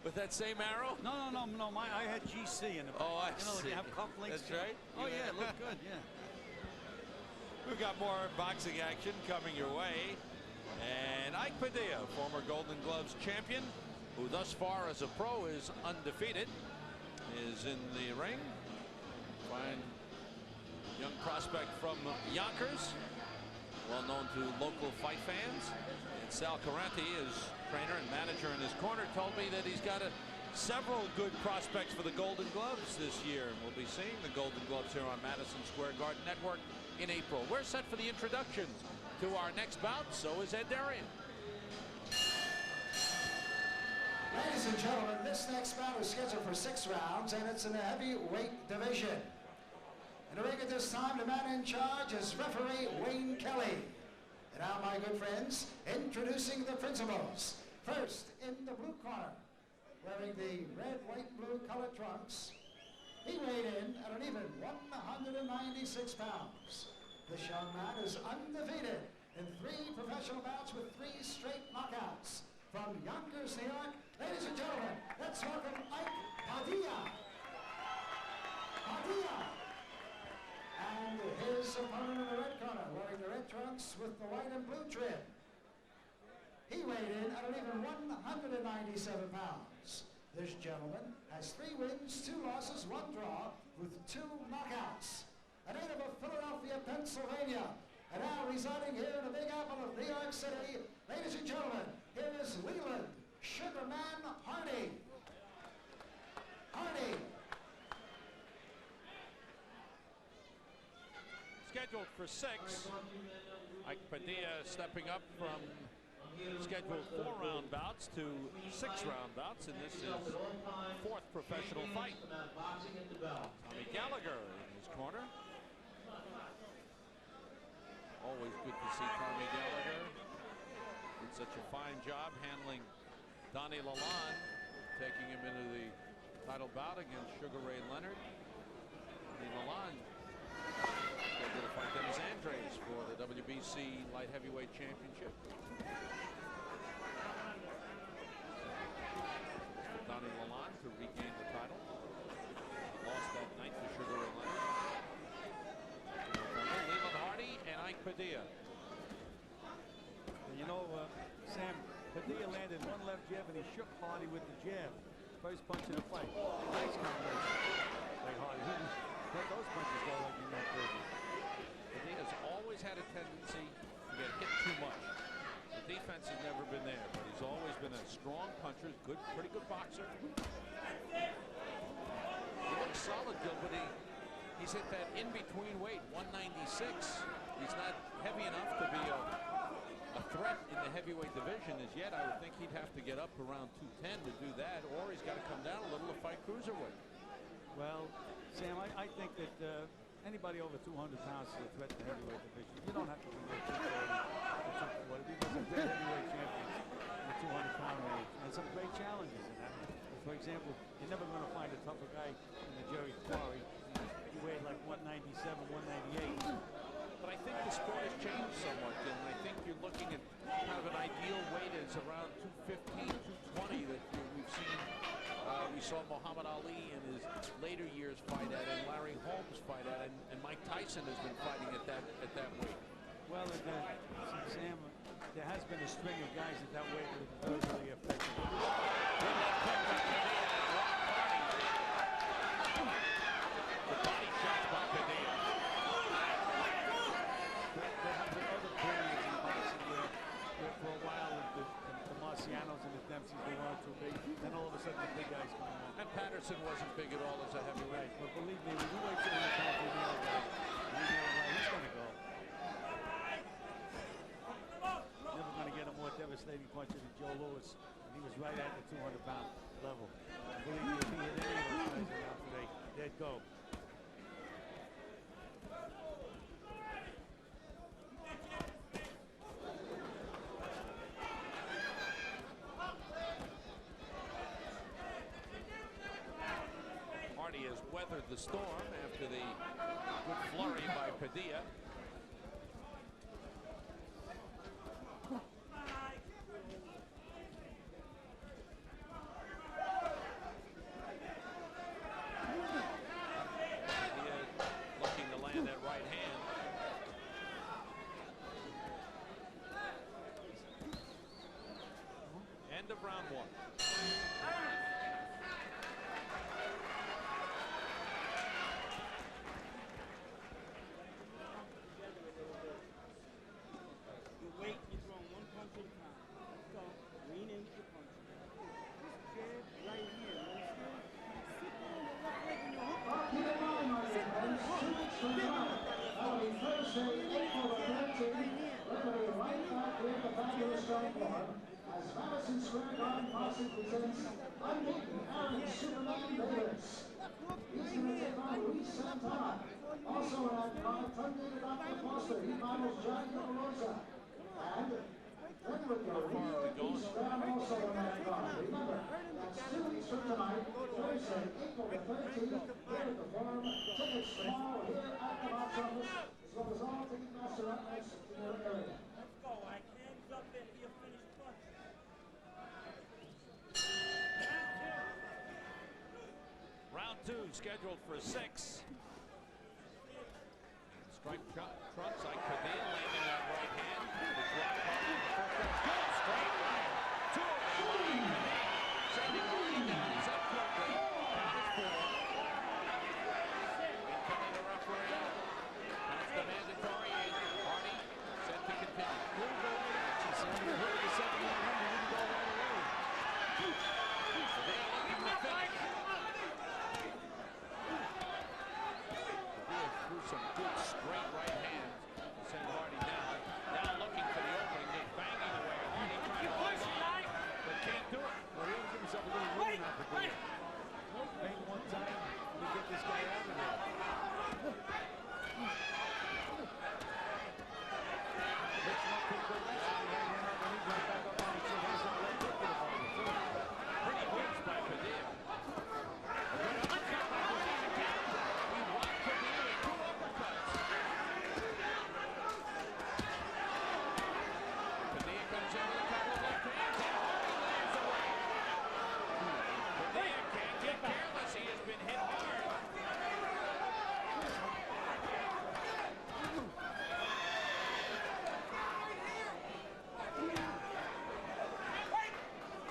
With that same arrow? No. I had GC in the. Oh, I see. You have cufflinks. That's right. Oh yeah, it looked good. Yeah. We've got more boxing action coming your way. And Ike Padilla, former Golden Gloves champion, who thus far as a pro is undefeated, is in the ring. Fine young prospect from Yonkers, well known to local fight fans. And Sal Carranti, his trainer and manager in his corner, told me that he's got several good prospects for the Golden Gloves this year. And we'll be seeing the Golden Gloves here on Madison Square Garden Network in April. We're set for the introductions to our next bout. So is Ed Darian. Ladies and gentlemen, this next bout is scheduled for 6 rounds, and it's in the heavyweight division. In the ring at this time, the man in charge is referee Wayne Kelly. And now, my good friends, introducing the principals. First, in the blue corner, wearing the red, white, blue colored trunks, he weighed in at an even 196 pounds. This young man is undefeated in 3 professional bouts with 3 straight knockouts. From Yonkers, New York, ladies and gentlemen, let's welcome Ike Padilla. And his opponent in the red corner, wearing the red trunks with the white and blue trim. He weighed in at an even 197 pounds. This gentleman has 3 wins, 2 losses, 1 draw, with 2 knockouts. A native of Philadelphia, Pennsylvania, and now residing here in the Big Apple of New York City, ladies and gentlemen, here is Leland Sugarman Hardy. Scheduled for 6. Ike Padilla stepping up from scheduled 4-round bouts to 6-round bouts, and this is 4th professional fight. Tommy Gallagher in his corner. Always good to see Tommy Gallagher. Did such a fine job handling Donnie Leland, taking him into the title bout against Sugar Ray Leonard. Leland scheduled to fight Dennis Andres for the WBC light heavyweight championship. Donnie Leland to regain the title. Lost that night to Sugar Ray Leonard. Leland Hardy and Ike Padilla. You know, Sam, Padilla landed 1 left jab and he shook Hardy with the jab. First punch in the fight. Nice combination by Hardy. He let those punches go like you know crazy. Padilla's always had a tendency to get hit too much. The defense has never been there, but he's always been a strong puncher, pretty good boxer. He looks solid, Gil, but he's hit that in-between weight, 196. He's not heavy enough to be a threat in the heavyweight division as yet. I would think he'd have to get up around 210 to do that, or he's got to come down a little to fight cruiserweight. Well, Sam, I think that anybody over 200 pounds is a threat to the heavyweight division. You don't have to be 240 because they're heavyweight champions in the 200-pound range, and some great challenges in that. For example, you're never going to find a tougher guy than the Jerry Quarry. He weighed like 197, 198. But I think the sport has changed somewhat, Gil, and I think you're looking at kind of an ideal weight is around 215, 220 that we've seen. We saw Muhammad Ali in his later years fight at, and Larry Holmes fight at, and Mike Tyson has been fighting at that weight. Well, Sam, there has been a string of guys at that weight that have been very effective. The body shots by Padilla. There have been other periods in boxing where for a while the Marcianos and the Dempseys, they weren't too big. Then all of a sudden the big guys come along. And Patterson wasn't big at all as a heavyweight. But believe me, when you wait till the time for Neil, he's going to go. Never going to get a more devastating puncher than Joe Louis. And he was right at the 200-pound level. Believe me, if he hit any of those guys around today, they'd go. Hardy has weathered the storm after the good flurry by Padilla. end of round 1. Wait, you're throwing one punch at a time. Let's go. Lean into the punch. This jab right here, you understand? Sit on the left leg when you hook. Keep in mind, my friends, 2 weeks from tonight, that'll be Thursday, April the 13th. We're going to be right back here at the fabulous Stone Farm as Madison Square Garden Posse presents Unbeaten Aaron Superman Davis. He's going to take on Luis Santana. Also in that card, Tunde Dr. Foster. He battles Johnny Caparosa. And then with the Rio East Round also in that card. Remember, that's 2 weeks from tonight, Thursday, April the 13th, here at the Forum. Tickets tomorrow here at the box office, as well as all Ticketmaster outlets in your area. Let's go, Ike. Hands up after you finish punch. Round 2 scheduled for 6. Strike trumps. Ike Padilla landing that right hand. The drop ball in the first round. Good straight right. 2 away. Sending Hardy down. He's up quickly. Count is 4. Incoming the referee. That's the mandatory. And Hardy set to continue. He'll go right at you, son. You heard the second round, he didn't go right away. Padilla looking to finish. Padilla threw some good straight right hands to send Hardy down. Now looking for the opening. They're banging away. Hardy trying to hold on, but can't do it. Well, he'll give himself a little room now for Padilla. Bang one time to get this guy out of there. Mix him up pretty good. Right hand up, and he goes back up on his chin. He's not letting it get about it, too. Pretty good by Padilla. He rocked Padilla with 2 uppercuts. Padilla comes in with a couple of left hands and Hardy lands away. Padilla can't get careless. He has been hit hard.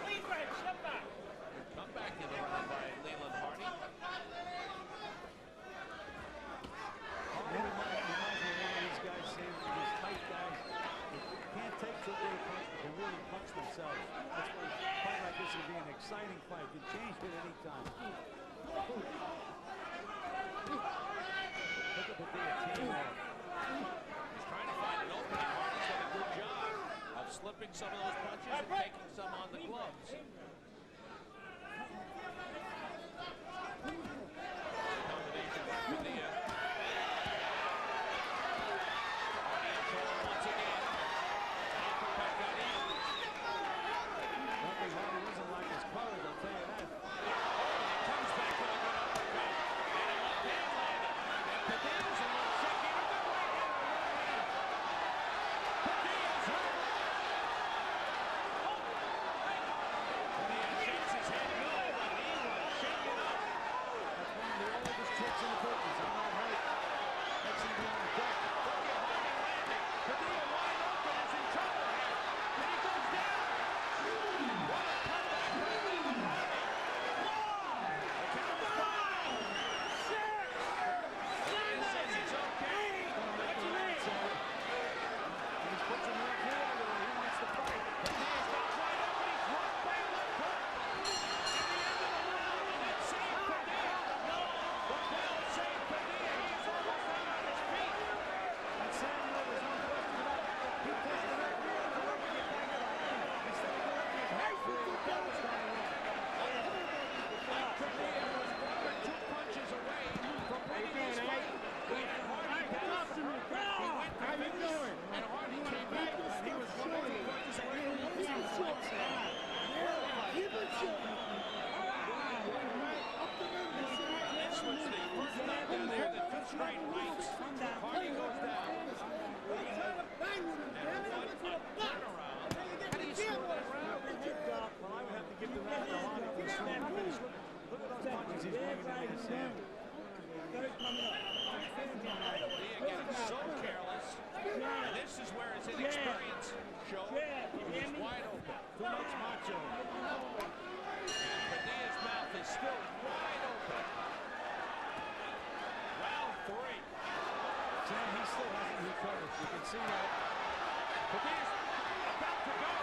Please, right. Step back. Come back in the round by Leland Hardy. Hardy reminds me of one of these guys saying to these tight guys, they can't take too big a punch, they really punch themselves. That's why a fight like this will be an exciting fight. You can change it at any time. Look at Padilla teeing off. He's trying to find an opening. Hardy's done a good job of slipping some of those punches and taking some on the gloves. Combination with Padilla. Hardy in trouble once again. Uppercut got in. One thing Hardy doesn't like is courage, I'll tell you that. Comes back with a good uppercut. And a left hand landed. And Padilla's a little shaky. A good right hand. Padilla's hurt. Padilla shakes his head no, but he was shaken up. That's one of the oldest tricks in the business. I'm not hurt. Next thing you know, I'm dead. Look at Hardy landing. Padilla wide open is in trouble here. And he goes down. What a comeback by Leland Hardy. The count is 5. Padilla says he's okay. That's what he said. He's put some left hand over there. He wants to fight. Padilla's got wide open. He's rocked by a left hook. At the end of the round, and it saved Padilla. The bell saved Padilla. He's almost out on his feet. And Samuel, there's no question about it. He takes the left hand to work to get back at him. Instead of going his head through, he goes down the line. Ike Padilla was 1 or 2 punches away from winning this fight. He had Hardy down. He went to finish, and Hardy came back. He was 1 or 2 punches away from winning this fight. This was the first time down there that 2 straight fights. Hardy goes down. And what a turnaround. How do you score that round? Well, I would have to give the round to Hardy for the strong finish. Look at those punches he's bringing in there, Sam. Padilla getting so careless. And this is where his inexperience showed. He was wide open. Too much macho. And Padilla's mouth is still wide open. Round 3. Sam, he still hasn't recovered. You can see that. Padilla's about to go.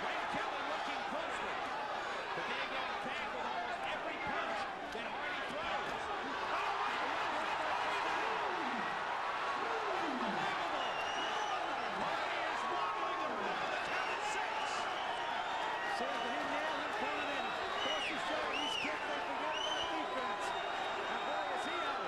Wayne Kelly looking closely. Padilla getting tagged with almost every punch that Hardy throws. Hardy is wobbling around the count of 6. Sam, they didn't nail him coming in. Goes to show these kids, they forget about defense. And boy, is he out.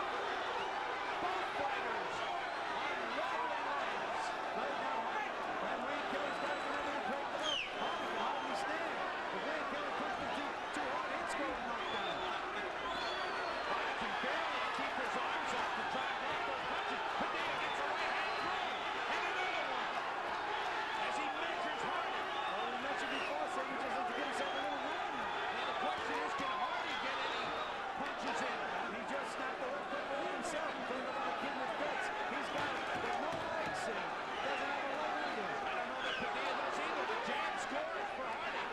Both fighters on rolling legs. Right now, and Wayne Kelly's got to remember to break them up. How do we stand? If Wayne Kelly pushed him too hard, it's going to knock down. Hardy can barely keep his arms up to try and block those punches. Padilla gets a right hand throw. And another one. As he measures Hardy. Well, we mentioned before, Sam, he just has to give himself a little room. Now the question is, can Hardy get any punches in? And he just snapped the left foot with himself. Talking about a kid with guts. He's got it. There's no legs, Sam. Doesn't have a leg either. I don't know that Padilla does either. The jab scores for Hardy.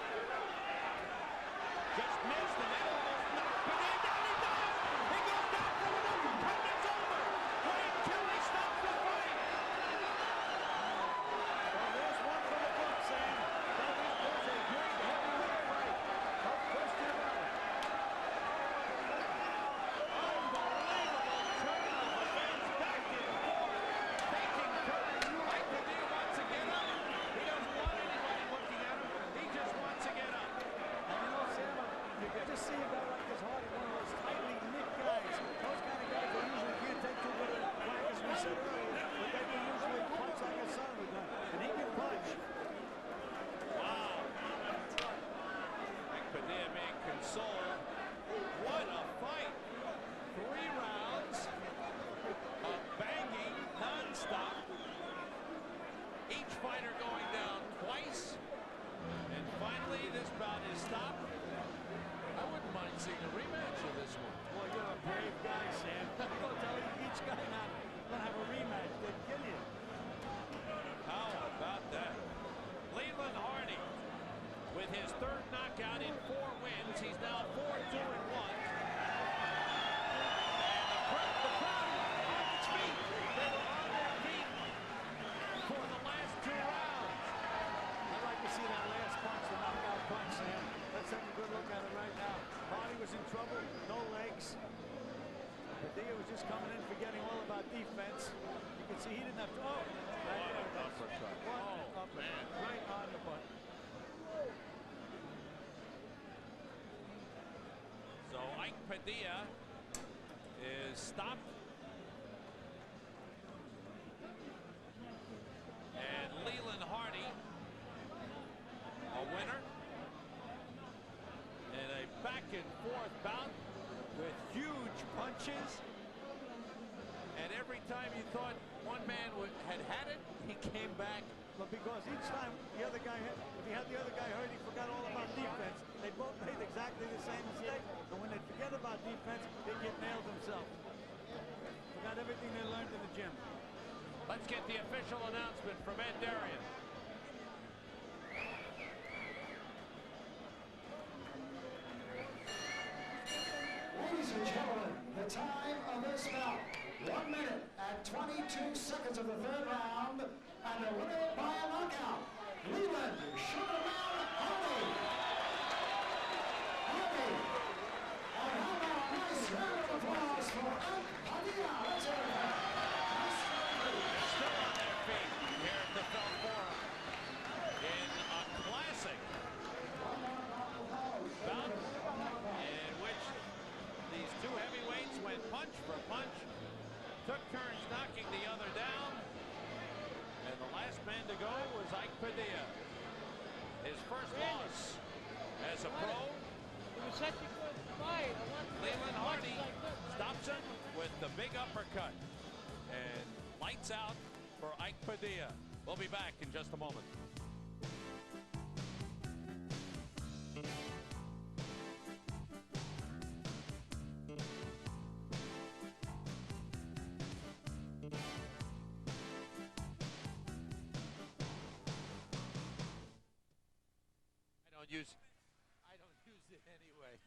Just missed and then almost knocked Padilla down. He does! He goes down for an uppercut and it's over! Wayne Kelly stops the fight! Well, there's one for the book, Sam. That was a great heavyweight fight. No question about it. Unbelievable turnout against back and forth. Taking courage. Ike Padilla wants to get up. He doesn't want anybody looking at him. He just wants to get up. And you know, Sam, you can just see a guy like this Hardy, one of those tightly knit guys. Those kind of guys that usually can't take too good a whack, as we said earlier, but they can usually punch like a son of a gun. And he can punch. Wow. Ike Padilla being consoled. What a fight. 3 rounds of banging non-stop. Each fighter going down twice. And finally, this bout is stopped. I wouldn't mind seeing a rematch of this one. Boy, you're a brave guy, Sam. I'm going to tell you, each guy not going to have a rematch. They'd kill you. How about that? Leland Hardy, with his 3rd knockout in 4 wins, he's now 4-2-1. And the crowd on its feet. They were on their feet for the last 2 rounds. I'd like to see that last punch, the knockout punch, Sam. Let's take a good look at it right now. Hardy was in trouble, no legs. Padilla was just coming in, forgetting all about defense. You can see he didn't have to. Oh, What an uppercut. Oh, man. Right on the butt. So Ike Padilla is stopped. And Leland Hardy, a winner. In a back and forth bout with huge punches. And every time you thought one man had it, he came back. But because each time the other guy, if he had the other guy hurt, he forgot all about defense. They both made exactly the same mistake. And when they forget about defense, they get nailed themselves. Forgot everything they learned in the gym. Let's get the official announcement from Ed Darian. Ladies and gentlemen, the time of this bout, 1 minute and 22 seconds of the 3rd round, and the winner by a knockout, Leland Sugarman Hardy. Hardy. And how about a nice round of applause for Ike Padilla. Let's hear it. Still on their feet here at the Felt Forum in a classic bout in which these 2 heavyweights went punch for punch, took turns knocking the other down, and the last man to go was Ike Padilla. His first loss as a pro. It was such a good fight. I want to Leland Hardy like this. stops him with the big uppercut. And lights out for Ike Padilla. We'll be back in just a moment. use it anyway.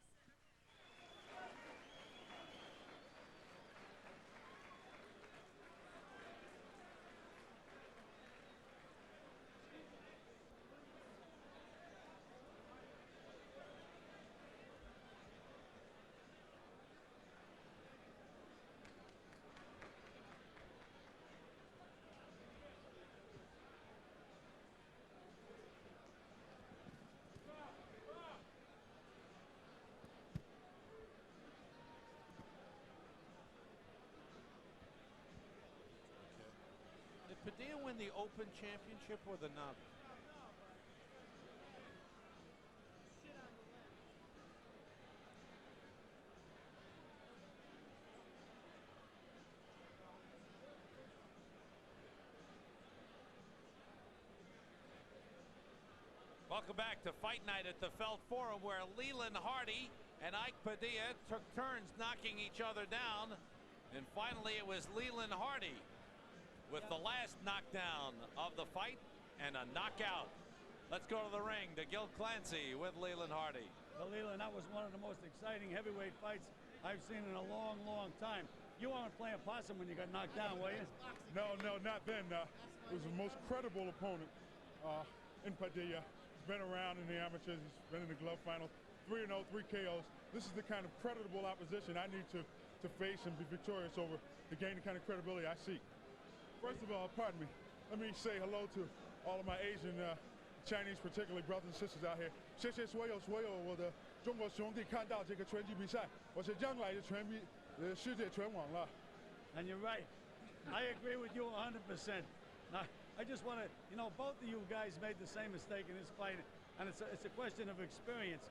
Did Padilla win the Open Championship or the Novice? Welcome back to Fight Night at the Felt Forum, where Leland Hardy and Ike Padilla took turns knocking each other down. And finally, it was Leland Hardy with the last knockdown of the fight and a knockout. Let's go to the ring to Gil Clancy with Leland Hardy. Well, Leland, that was one of the most exciting heavyweight fights I've seen in a long, long time. You weren't playing possum when you got knocked down, were you? No, not then. It was the most credible opponent in Padilla. He's been around in the amateurs. He's been in the glove final. 3-0, 3 KOs. This is the kind of creditable opposition I need to face and be victorious over to gain the kind of credibility I seek. First of all, pardon me, let me say hello to all of my Asian, Chinese, particularly brothers and sisters out here. 谢谢所有我的中国兄弟看到这个拳击比赛，我是将来的世界拳王了。 And you're right. I agree with you 100%. Now, I just want to, you know, both of you guys made the same mistake in this fight, and it's a question of experience.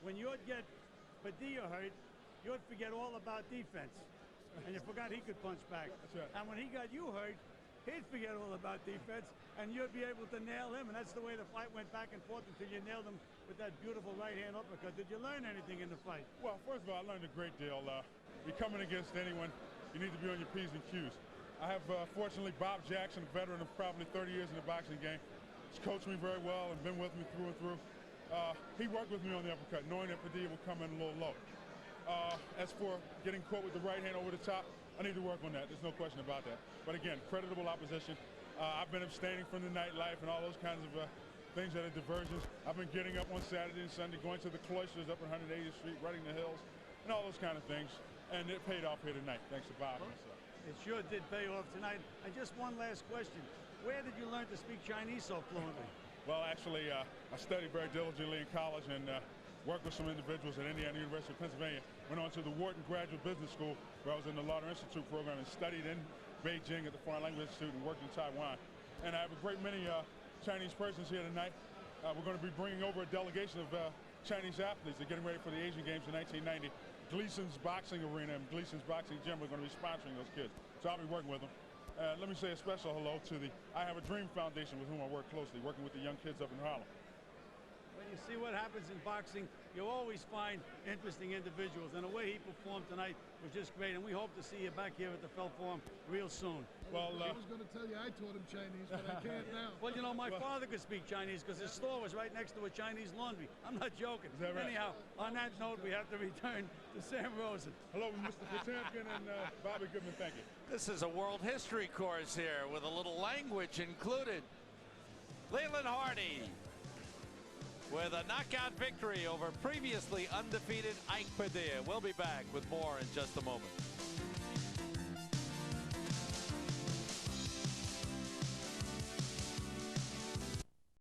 When you'd get Padilla hurt, you'd forget all about defense, and you forgot he could punch back. That's right. And when he got you hurt, he'd forget all about defense, and you'd be able to nail him, and that's the way the fight went back and forth until you nailed him with that beautiful right-hand uppercut. Did you learn anything in the fight? Well, first of all, I learned a great deal. You're coming against anyone, you need to be on your P's and Q's. I have, fortunately, Bob Jackson, a veteran of probably 30 years in the boxing game. He's coached me very well and been with me through and through. He worked with me on the uppercut, knowing that Padilla would come in a little low. As for getting caught with the right hand over the top, I need to work on that. There's no question about that. But again, creditable opposition. I've been abstaining from the nightlife and all those kinds of things that are diversions. I've been getting up on Saturday and Sunday, going to the cloisters up on 180th Street, running the hills, and all those kind of things. And it paid off here tonight, thanks to Bob. It sure did pay off tonight. And just one last question. Where did you learn to speak Chinese so fluently? Well, actually, I studied very diligently in college and worked with some individuals at Indiana University of Pennsylvania. Went on to the Wharton Graduate Business School, where I was in the Lauder Institute program and studied in Beijing at the Foreign Language Institute and worked in Taiwan. And I have a great many Chinese persons here tonight. We're going to be bringing over a delegation of Chinese athletes. They're getting ready for the Asian Games in 1990. Gleason's Boxing Arena and Gleason's Boxing Gym, we're going to be sponsoring those kids. So I'll be working with them. Let me say a special hello to the I Have a Dream Foundation, with whom I work closely, working with the young kids up in Harlem. When you see what happens in boxing, you always find interesting individuals, and the way he performed tonight was just great, and we hope to see you back here at the Felt Forum real soon. Well, I was going to tell you I taught him Chinese, but I can't now. Well, you know, my father could speak Chinese because his store was right next to a Chinese laundry. I'm not joking. Is that right? Anyhow, on that note, we have to return to Sam Rosen. hello, Mr. Potemkin and Bobby Goodman, thank you. This is a world history course here with a little language included. Leland Hardy with a knockout victory over previously undefeated Ike Padilla. We'll be back with more in just a moment.